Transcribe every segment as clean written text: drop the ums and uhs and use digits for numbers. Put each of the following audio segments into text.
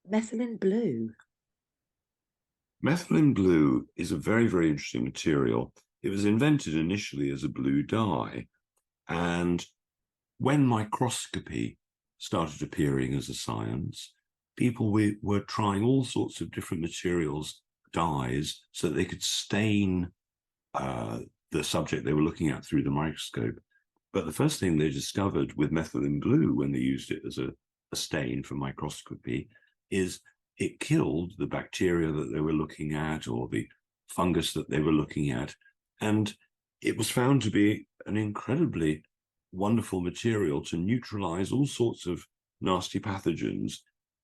Methylene Blue. Methylene blue is a very, very interesting material. It was invented initially as a blue dye. And when microscopy started appearing as a science, people were trying all sorts of different materials, dyes, so that they could stain uh, the subject they were looking at through the microscope. But the first thing they discovered with methylene blue, when they used it as a stain for microscopy, is it killed the bacteria that they were looking at or the fungus that they were looking at. And it was found to be an incredibly wonderful material to neutralize all sorts of nasty pathogens.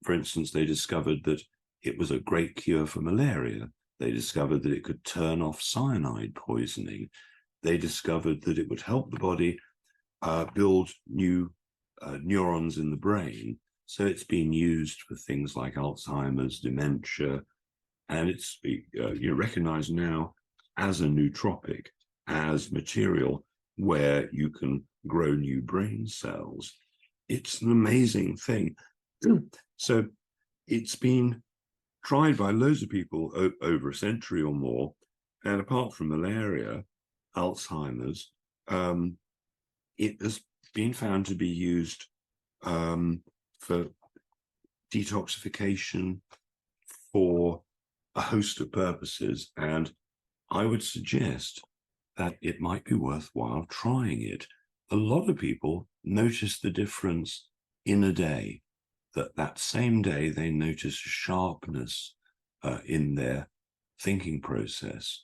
For instance, they discovered that it was a great cure for malaria. They discovered that it could turn off cyanide poisoning. They discovered that it would help the body build new neurons in the brain. So it's been used for things like Alzheimer's, dementia, and it's recognized now as a nootropic, as material where you can grow new brain cells. It's an amazing thing. So it's been tried by loads of people over a century or more. And apart from malaria, Alzheimer's, it has been found to be used for detoxification, for a host of purposes. And I would suggest that it might be worthwhile trying it. A lot of people notice the difference in a day, that same day they notice sharpness in their thinking process.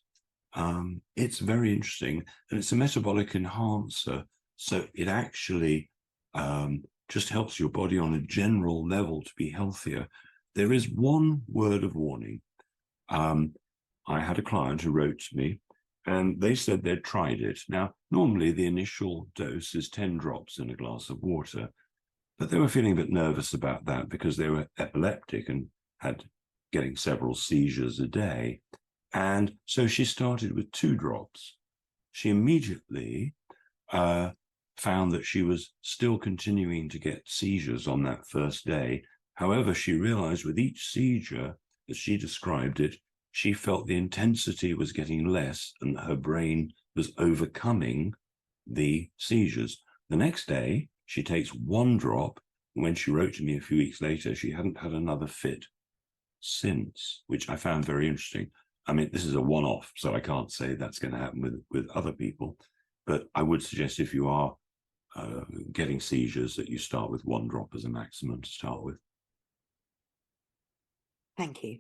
It's very interesting, and it's a metabolic enhancer. So it actually just helps your body on a general level to be healthier. There is one word of warning. I had a client who wrote to me, and they said they'd tried it. Now, normally the initial dose is 10 drops in a glass of water, but they were feeling a bit nervous about that because they were epileptic and had getting several seizures a day. And so she started with 2 drops. She immediately found that she was still continuing to get seizures on that first day. However, she realized with each seizure, as she described it, she felt the intensity was getting less and her brain was overcoming the seizures. The next day, she takes 1 drop. And when she wrote to me a few weeks later, she hadn't had another fit since, which I found very interesting. I mean, this is a one-off, so I can't say that's going to happen with other people. But I would suggest if you are getting seizures that you start with 1 drop as a maximum to start with. Thank you.